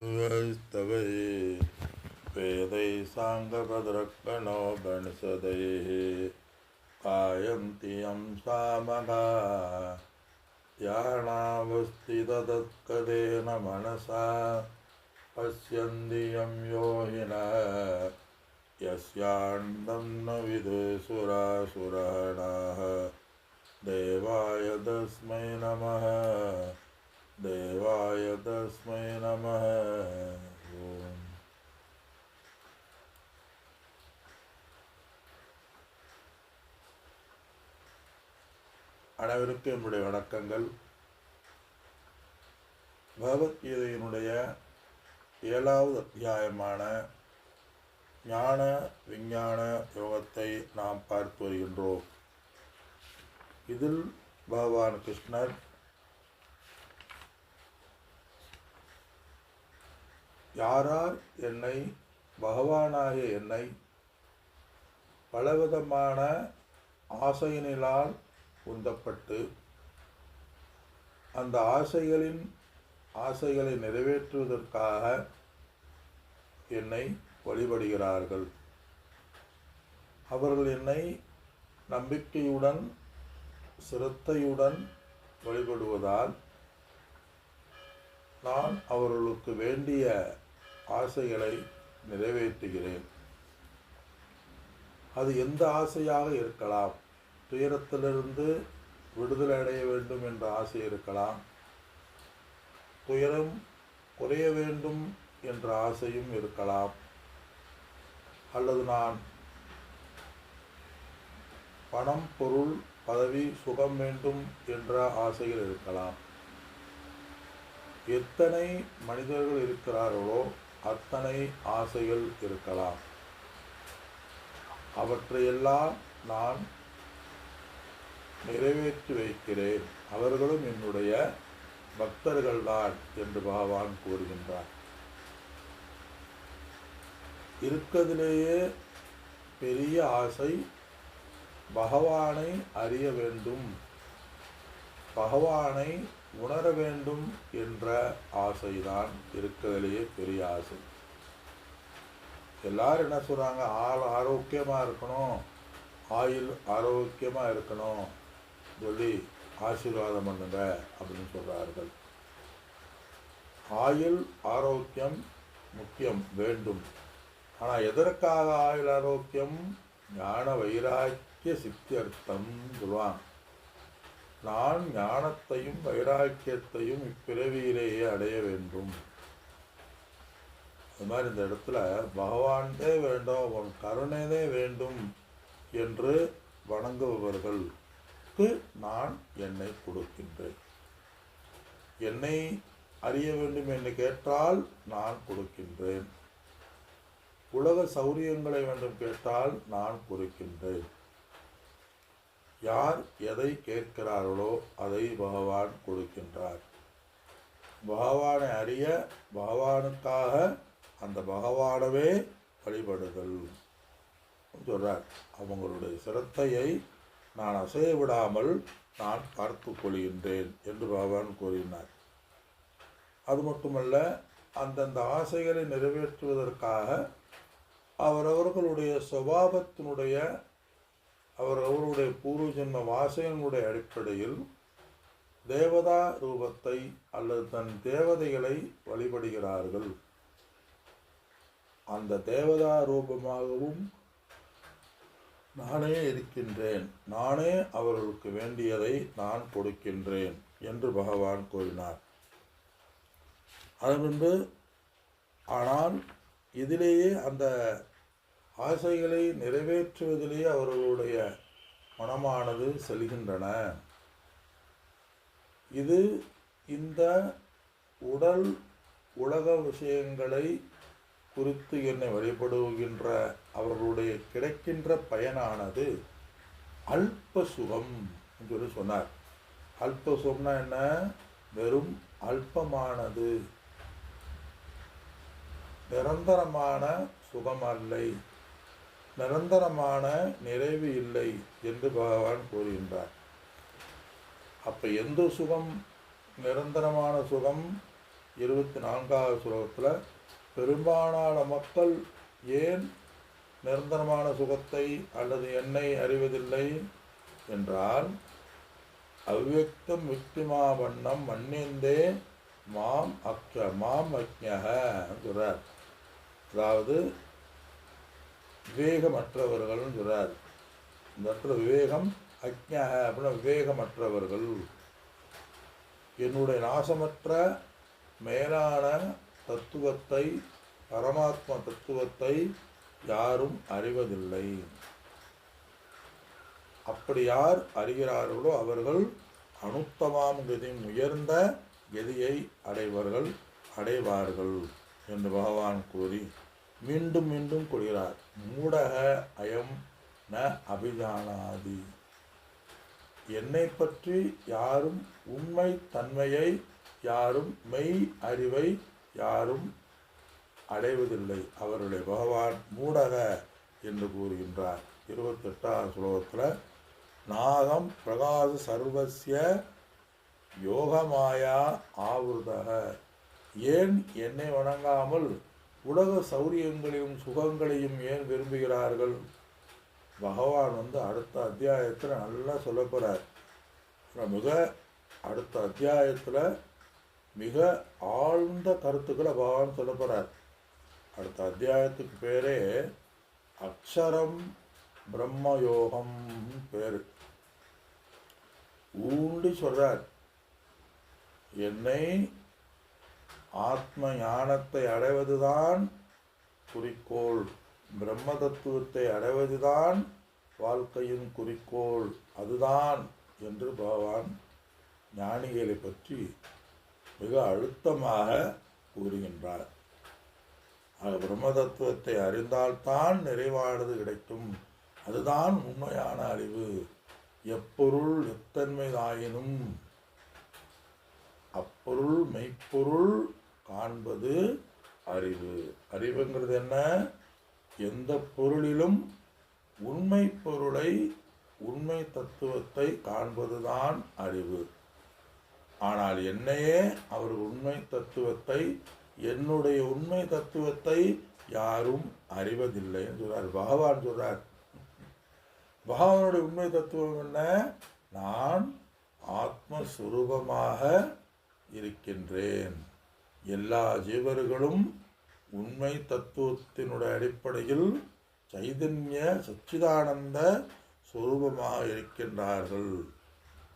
स्तवये वेदैः साङ्गभद्रक्कणो गणसदैः कायन्ति यं सामगा याणावस्थिततत्कदेन मनसा पश्यन्ति यं योगिनः यस्यान्तं न विदुसुरासुराणाः देवाय तस्मै नमः देवाय तस्मै நமः. ஓம். அனைவருக்கும் என்னுடைய வணக்கங்கள். பகவத்கீதையினுடைய 7வது அத்தியாயமான ஞான விஞ்ஞான யோகத்தை நாம் பார்த்து வருகின்றோம். இதில் பகவான் கிருஷ்ணர் யாரார் என்னை பகவானாகிய என்னை பலவிதமான ஆசையினால் உந்தப்பட்டு அந்த ஆசைகளை நிறைவேற்றுவதற்காக என்னை வழிபடுகிறார்கள். அவர்கள் என்னை நம்பிக்கையுடன் சிரத்தையுடன் வழிபடுவதால் நான் அவர்களுக்கு வேண்டிய ஆசைகளை நிறைவேற்றுகிறேன். அது எந்த ஆசையாக இருக்கலாம். துயரத்திலிருந்து விடுதலை அடைய வேண்டும் என்ற ஆசை இருக்கலாம். துயரம் குறைய வேண்டும் என்ற ஆசையும் இருக்கலாம். அல்லது நான் பணம், பொருள், பதவி, சுகம் வேண்டும் என்ற ஆசைகள் இருக்கலாம். எத்தனை மனிதர்கள் இருக்கிறார்களோ அத்தனை ஆசைகள் இருக்கலாம். அவற்றையெல்லாம் நான் நிறைவேற்றி வைக்கிறேன். அவர்களும் என்னுடைய பக்தர்கள்தான் என்று பகவான் கூறுகின்றார். இருக்கிறதிலேயே பெரிய ஆசை பகவானை அறிய வேண்டும், பகவானை உணர வேண்டும் என்ற ஆசைதான் இருக்கிறதுலேயே பெரிய ஆசை. எல்லாரும் என்ன சொல்கிறாங்க, ஆரோக்கியமாக இருக்கணும், ஆயுள் ஆரோக்கியமாக இருக்கணும் சொல்லி ஆசீர்வாதம் பண்ணுங்க அப்படின்னு சொல்கிறார்கள். ஆயுள் ஆரோக்கியம் முக்கியம், வேண்டும். ஆனால் எதற்காக ஆயுள் ஆரோக்கியம்? ஞான வைராக்கிய சித்தியர்த்தம் சொல்லுவாங்க. நான் ஞானத்தையும் வைராக்கியத்தையும் இப்பிறவியிலேயே அடைய வேண்டும். அது மாதிரி இந்த இடத்துல பகவான்தே வேண்டும், உன் கருணைதே வேண்டும் என்று வணங்குபவர்களுக்கு நான் என்னை கொடுக்கின்றேன். என்னை அறிய வேண்டும் என்று கேட்டால் நான் கொடுக்கின்றேன். உலக சௌரியங்களை வேண்டும் கேட்டால் நான் கொடுக்கின்றேன். யார் எதை கேட்கிறார்களோ அதை பகவான் கொடுக்கின்றார். பகவானை அறிய பகவானுக்காக அந்த பகவானவே வழிபடுதல் சொல்றார். அவங்களுடைய சிரத்தையை நான் அசைய விடாமல் நான் பார்த்து கொள்கின்றேன் என்று பகவான் கூறினார். அது மட்டுமல்ல, அந்தந்த ஆசைகளை நிறைவேற்றுவதற்காக அவரவர்களுடைய சுபாவத்தினுடைய அவர்களுடைய பூர்வ ஜென்ம வாசகங்களுடைய அடிப்படையில் தேவதா ரூபத்தை அல்லது தன் தேவதைகளை வழிபடுகிறார்கள். அந்த தேவதா ரூபமாகவும் நானே இருக்கின்றேன், நானே அவர்களுக்கு வேண்டியதை நான் கொடுக்கின்றேன் என்று பகவான் கூறினார். அது ஆனால் இதிலேயே அந்த ஆசைகளை நிறைவேற்றுவதிலேயே அவர்களுடைய மனமானது செல்கின்றன. இது இந்த உடல் உலக விஷயங்களை குறித்து என்னை வழிபடுகின்ற அவர்களுடைய கிடைக்கின்ற பயனானது அல்ப சுகம் என்று சொன்னார். அல்ப சுகம்னா என்ன? வெறும் அல்பமானது, நிரந்தரமான சுகம் அல்லை, நிரந்தரமான நிறைவு இல்லை என்று பகவான் கூறுகின்றார். அப்போ எந்த சுகம் நிரந்தரமான சுகம்? 24வது ஸ்லோகத்தில் பெரும்பாலான மக்கள் ஏன் நிரந்தரமான சுகத்தை அல்லது என்னை அறிவதில்லை என்றால் அவ்யக்தம் யுக்திமா வண்ணம் மன்னியந்தே மாம் அக்ஞக சொல்றார். அதாவது விவேகமற்றவர்கள்னு சொல்றார். இந்த இடத்துல விவேகம் அக்ஞக அப்படின்னா விவேகமற்றவர்கள், என்னுடைய நாசமற்ற மேலான தத்துவத்தை பரமாத்மா தத்துவத்தை யாரும் அறிவதில்லை. அப்படி யார் அறிகிறார்களோ அவர்கள் அனுத்தமாம் கதியும் உயர்ந்த கதியை அடைவார்கள் என்று பகவான் கூறி மீண்டும் மீண்டும் கூறுகிறார். மூடக அயம் ந அபிஜானாதி. என்னை பற்றி யாரும் உண்மை தன்மையை யாரும் மெய் அறிவை யாரும் அடைவதில்லை. அவருடைய பகவான் மூடக என்று கூறுகின்றார். 28வது ஸ்லோகத்தில் நாகம் பிரகாச சர்வஸ்ய யோகமாயா ஆவிருதக. ஏன் என்னை வணங்காமல் உலக சௌரியங்களையும் சுகங்களையும் ஏன் விரும்புகிறார்கள்? பகவான் அடுத்த அத்தியாயத்தில் நல்லா சொல்ல போகிறார். அடுத்த அத்தியாயத்தில் மிக ஆழ்ந்த கருத்துக்களை பகவான் சொல்ல போகிறார். அடுத்த அத்தியாயத்துக்கு பேரே அக்ஷரம் பிரம்மயோகம் பேர். ஊண்டி சொல்றார், என்னை ஆத்ம ஞானத்தை அடைவதுதான் குறிக்கோள், பிரம்ம தத்துவத்தை அடைவதுதான் வாழ்க்கையின் குறிக்கோள், அதுதான் என்று பகவான் ஞானிகளை பற்றி மிக அழுத்தமாக கூறுகின்றார். பிரம்ம தத்துவத்தை அறிந்தால்தான் நிறைவானது கிடைக்கும், அதுதான் உண்மையான அறிவு. எப்பொருள் எத்தன்மைதாயினும் அப்பொருள் மெய்ப்பொருள் காண்பது அறிவு. அறிவுங்கிறது என்ன? எந்த பொருளிலும் உண்மை பொருளை உண்மை தத்துவத்தை காண்பதுதான் அறிவு. ஆனால் என்னையே அவர் உண்மை தத்துவத்தை என்னுடைய உண்மை தத்துவத்தை யாரும் அறிவதில்லை என்று சொல்றார். பகவான் சொல்றார். பகவானுடைய உண்மை தத்துவம் என்ன? நான் ஆத்மஸ்வரூபமாக இருக்கின்றேன். எல்லா ஜீவர்களும் உண்மை தத்துவத்தினுடைய அடிப்படையில் சைதன்ய சச்சிதானந்த சுரூபமாக இருக்கின்றார்கள்.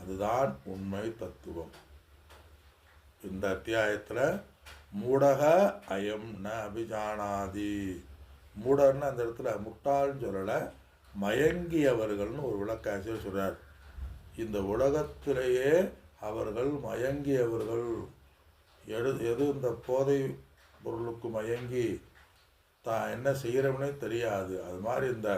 அதுதான் உண்மை தத்துவம். இந்த அத்தியாயத்தில் மூடக அயம் ந அபிஜானாதி. மூடர்னு அந்த இடத்துல முட்டாள்னு சொல்லலை, மயங்கியவர்கள்னு ஒரு விளக்காசிரியர் சொல்றார். இந்த உலகத்திலேயே அவர்கள் மயங்கியவர்கள். எது இந்த போதை பொருளுக்கு மயங்கி தான் என்ன செய்கிறவனே தெரியாது. அது மாதிரி இந்த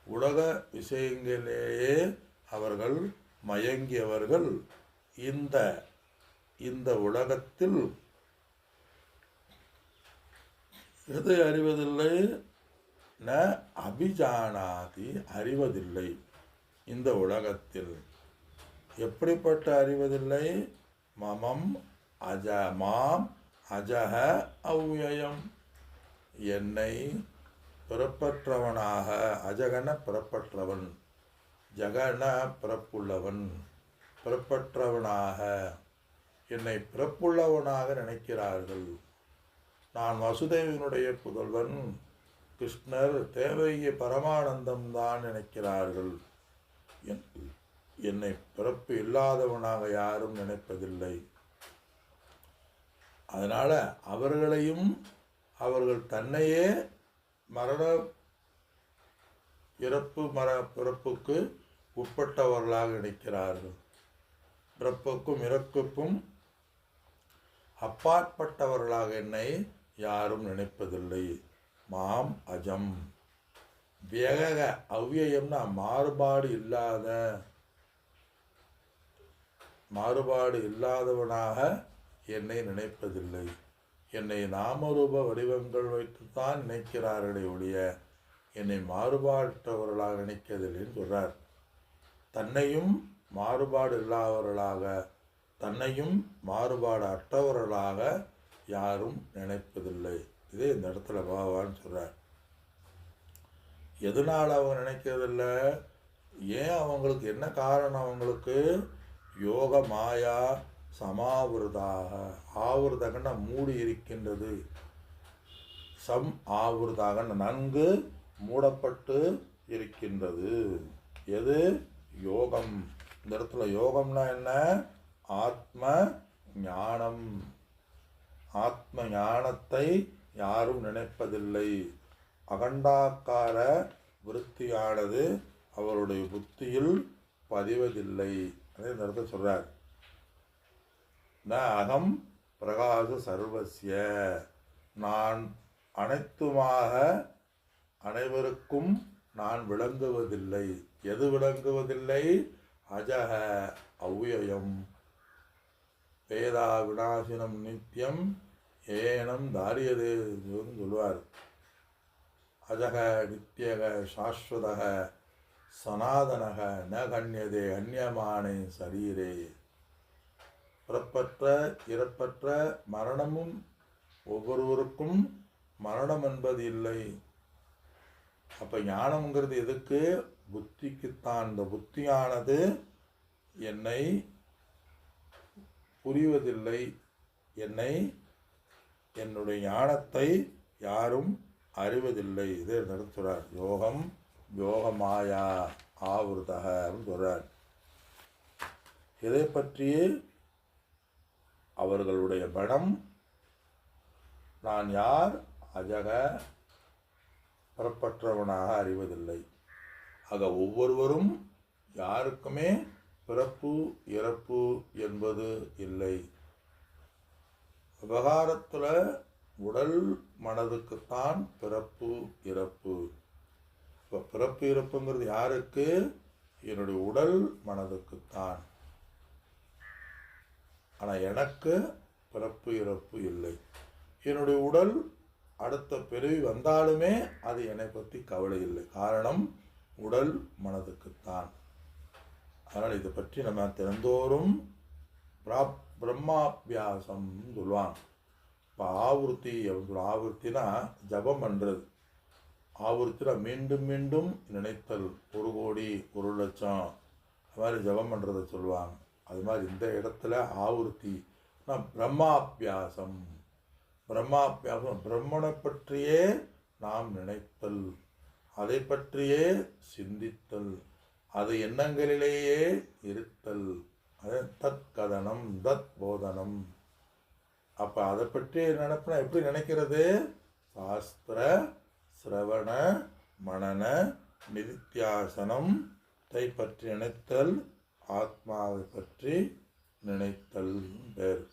உலக விஷயங்களிலேயே அவர்கள் மயங்கியவர்கள். இந்த உலகத்தில் எதை அறிவதில்லை? ந அபிஜானாதி, அறிவதில்லை. இந்த உலகத்தில் எப்படிப்பட்ட அறிவதில்லை? மமம் மாம் அஜக அவ்யயம். என்னை பிறப்பற்றவனாக, அஜகன பிறப்பற்றவன், ஜகன பிறப்புள்ளவன், பிறப்பற்றவனாக என்னை பிறப்புள்ளவனாக நினைக்கிறார்கள். நான் வசுதேவனுடைய புதல்வன், கிருஷ்ணர் தேவைய பரமானந்தம் தான் நினைக்கிறார்கள். என்னை பிறப்பு இல்லாதவனாக யாரும் நினைப்பதில்லை. அதனால் அவர்களையும் அவர்கள் தன்னையே பிறப்புக்கு உட்பட்டவர்களாக நினைக்கிறார்கள். பிறப்புக்கும் இறப்புக்கும் அப்பாற்பட்டவர்களாக என்னை யாரும் நினைப்பதில்லை. மாம் அஜம் வியக அவ்யயம்னா மாறுபாடு இல்லாதவனாக என்னை நினைப்பதில்லை. என்னை நாமரூப வடிவங்கள் வைத்துத்தான் நினைக்கிறார்களே ஒழிய என்னை மாறுபாட்டவர்களாக நினைக்கதில்லைன்னு சொல்றார். தன்னையும் மாறுபாடு இல்லாதவர்களாக, தன்னையும் மாறுபாடு அற்றவர்களாக யாரும் நினைப்பதில்லை. இதே இந்த இடத்துல பகவான் சொல்கிறார். எதனால் அவங்க நினைக்கிறதில்ல, ஏன் அவங்களுக்கு என்ன காரணம்? அவங்களுக்கு யோக மாயா சமாவிரதாக, ஆவிரதகன மூடி இருக்கின்றது, சம் ஆவிரதாக நன்கு மூடப்பட்டு இருக்கின்றது. எது? யோகம். இந்த இடத்துல யோகம்னா என்ன? ஆத்ம ஞானம். ஆத்ம ஞானத்தை யாரும் நினைப்பதில்லை. அகண்டாக்கார விருத்தியானது அவருடைய புத்தியில் பதிவதில்லை. அதே இந்த இடத்துல சொல்றார், ந அகம் பிரகாச சர்வஸ்ய, நான் அனைத்துமாக அனைவருக்கும் நான் விளங்குவதில்லை. எது விளங்குவதில்லை? அஜக அவ்யயம் வேதா விநாசினம் நித்தியம் ஏனம் தாரியதே சொல்லுவார். அஜக நித்தியக சாஸ்வதக சனாதனக ந கண்யதே அந்நியமானே சரீரே. பிறப்பற்ற இறப்பற்ற மரணமும் ஒவ்வொருவருக்கும் மரணம் என்பது இல்லை. அப்போ ஞானம்ங்கிறது எதுக்கு? புத்திக்குத்தான். இந்த புத்தியானது என்னை புரிவதில்லை, என்னுடைய ஞானத்தை யாரும் அறிவதில்லை. இதே நடத்துகிறார். யோகம் யோகமாயா ஆவிருதகன்னு சொல்கிறார். இதை பற்றியே அவர்களுடைய படம், நான் யார்? அஜக பிறப்பற்றவனாக அறிவதில்லை. ஆக ஒவ்வொருவரும் யாருக்குமே பிறப்பு இறப்பு என்பது இல்லை. விவகாரத்தில் உடல் மனதுக்குத்தான் பிறப்பு இறப்பு. இப்போ பிறப்பு இறப்புங்கிறது யாருக்கு? என்னுடைய உடல் மனதுக்குத்தான். ஆனால் எனக்கு பிறப்பு இறப்பு இல்லை. என்னுடைய உடல் அடுத்த பிறவி வந்தாலுமே அது என்னை பற்றி கவலை இல்லை. காரணம் உடல் மனதுக்குத்தான். அதனால் இதை பற்றி நம்ம தினந்தோறும் பிரம்மாபியாசம் சொல்லுவாங்க. இப்போ ஆவருத்தி அப்படின்னு ஆவருத்தினா ஜபம் பண்ணுறது. ஆவருத்தினா மீண்டும் மீண்டும் நினைத்தல். 1 கோடி 1 லட்சம் அது மாதிரி ஜபம் பண்ணுறதை சொல்லுவாங்க. அது மாதிரி இந்த இடத்துல ஆவருத்தி பிரம்மாபியாசம். பிரம்மாபியாசம் பிரம்மனை பற்றியே நாம் நினைத்தல், அதை பற்றியே சிந்தித்தல், அது எண்ணங்களிலேயே இருத்தல். அது தத் கதனம் தத் போதனம். அப்போ அதை பற்றி நினைப்புனா எப்படி நினைக்கிறது? சாஸ்திர சிரவண மனன நிதித்தியாசனம் பற்றி நினைத்தல், ஆத்மாவை பற்றி நினைத்தல் பேர்.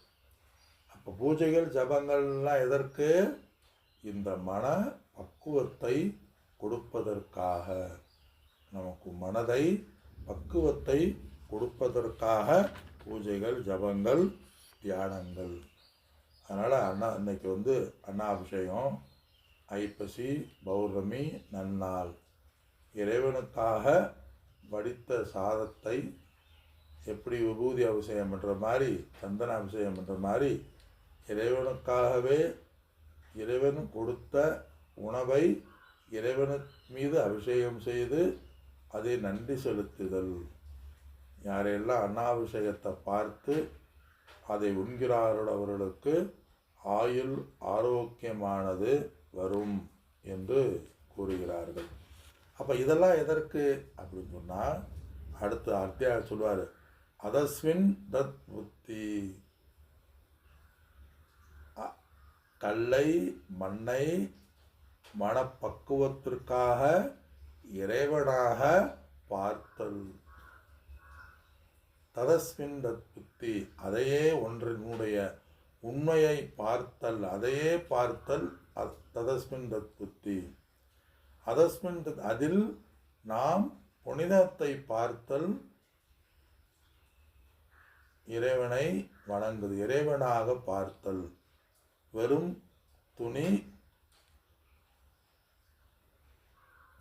அப்போ பூஜைகள் ஜபங்கள்லாம் எதற்கு? இந்த மன பக்குவத்தை கொடுப்பதற்காக, நமக்கு மனதை பக்குவத்தை கொடுப்பதற்காக பூஜைகள் ஜபங்கள் தியானங்கள். அதனால் இன்னைக்கு அன்னாபிஷேகம், ஐப்பசி பௌர்ணமி நன்னாள். இறைவனுக்காக வடித்த சாதத்தை எப்படி விபூதி அபிஷேகம் பண்ணுற மாதிரி, சந்தன அபிஷேகம் பண்ணுற மாதிரி, இறைவனுக்காகவே இறைவன் கொடுத்த உணவை இறைவனு மீது அபிஷேகம் செய்து அதை நன்றி செலுத்துதல். யாரெல்லாம் அன்னாபிஷேகத்தை பார்த்து அதை உண்கிறார்கள் அவர்களுக்கு ஆயுள் ஆரோக்கியமானது வரும் என்று கூறுகிறார்கள். அப்போ இதெல்லாம் எதற்கு அப்படின்னு சொன்னால், அடுத்து அத்தியாயம் சொல்வார், அதஸ்வின் தத் புத்தி. கல்லை மண்ணை மனப்பக்குவத்திற்காக இறைவனாக பார்த்தல். ததஸ்மின் தத் புத்தி, அதையே ஒன்றினுடைய உண்மையை பார்த்தல், அதையே பார்த்தல். ததஸ்மின் தத் புத்தி. அதஸ்மின் தத், அதில் நாம் புனிதத்தை பார்த்தல், இறைவனை வணங்குது, இறைவனாக பார்த்தல். வெறும் துணி,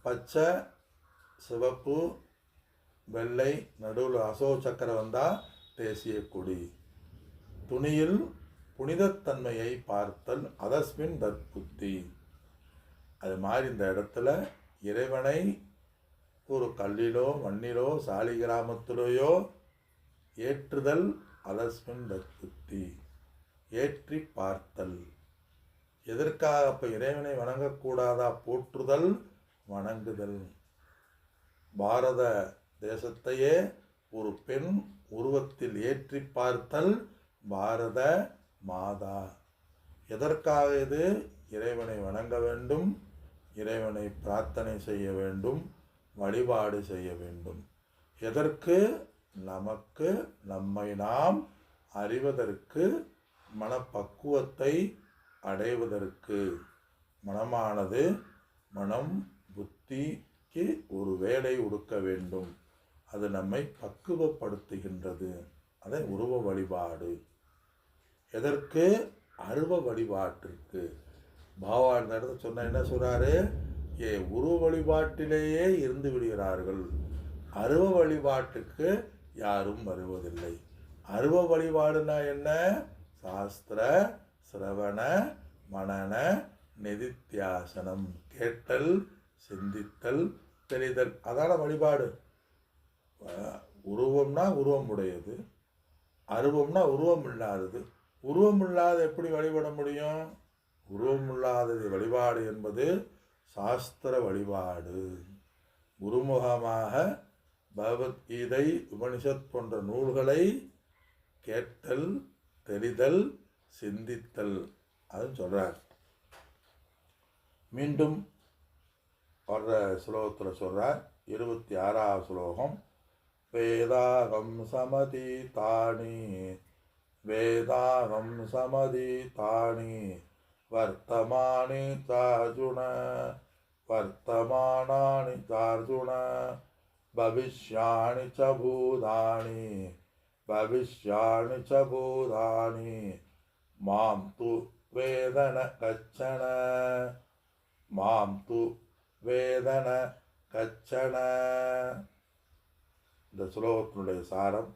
பச்சை சிவப்பு வெள்ளை, நடுவில் அசோக சக்கரம் வந்தால் தேசிய கொடி. துணியில் புனிதத்தன்மையை பார்த்தல் அதஸ்மின் தற்புத்தி. அது மாதிரி இந்த இடத்துல இறைவனை ஒரு கல்லிலோ மண்ணிலோ சாலி கிராமத்திலேயோ ஏற்றுதல் அதஸ்மின் தற்புத்தி, ஏற்றி பார்த்தல். எதற்காக அப்போ இறைவனை வணங்கக்கூடாதா? போற்றுதல், வணங்குதல். பாரத தேசத்தையே ஒரு பெண் உருவத்தில் ஏற்றி பார்த்தல் பாரத மாதா. எதற்காக இது? இறைவனை வணங்க வேண்டும், இறைவனை பிரார்த்தனை செய்ய வேண்டும், வழிபாடு செய்ய வேண்டும். எதற்கு? நமக்கு நம்மை நாம் அறிவதற்கு, மனப்பக்குவத்தை அடைவதற்கு. மனமானது மனம் புத்திக்கு ஒரு வேலை கொடுக்க வேண்டும். அது நம்மை பக்குவப்படுத்துகின்றது. அதை உருவ வழிபாடு. எதற்கு? அருவ வழிபாட்டிற்கு. பாபா இந்த இடத்துல சொன்ன என்ன சொல்றாரு? உருவ வழிபாட்டிலேயே இருந்து விடுகிறார்கள். அருவ வழிபாட்டுக்கு யாரும் வருவதில்லை. அருவ வழிபாடுனா என்ன? சாஸ்திர சிரவண மனன நிதித்தியாசனம். கேட்டல், சிந்தித்தல், தெரிதல். அதான வழிபாடு. உருவம்னா உருவம் உடையது, அருவம்னா உருவம் இல்லாதது. உருவம் இல்லாத எப்படி வழிபட முடியும்? உருவம் இல்லாதது வழிபாடு என்பது சாஸ்திர வழிபாடு. குருமுகமாக பகவத்கீதை, உபனிஷத் போன்ற நூல்களை கேட்டல், தெரிதல், சிந்தித்தல். அது சொல்றார். மீண்டும் வர்ற ஸ்லோகத்தில் சொல்றார். 26வது ஸ்லோகம். வேதாகம் சமதீதானி வேதாகம் சமதீதானி வர்த்தமானி சார்ஜுன வர்த்தமானானி சார்ஜுன பவிஷ்யாணி ச பூதானி பவிஷ்யாணி ச பூதானி மாம் து வேதன கச்சன மாம் து வேதன கச்சன. இந்த ஸ்லோகத்தினுடைய சாரம்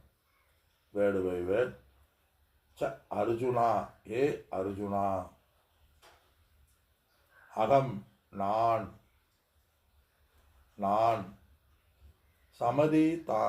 வேடு பை வேட். ச அர்ஜுனா, ஏ அர்ஜுனா, அகம் நான், நான் சமதி தான்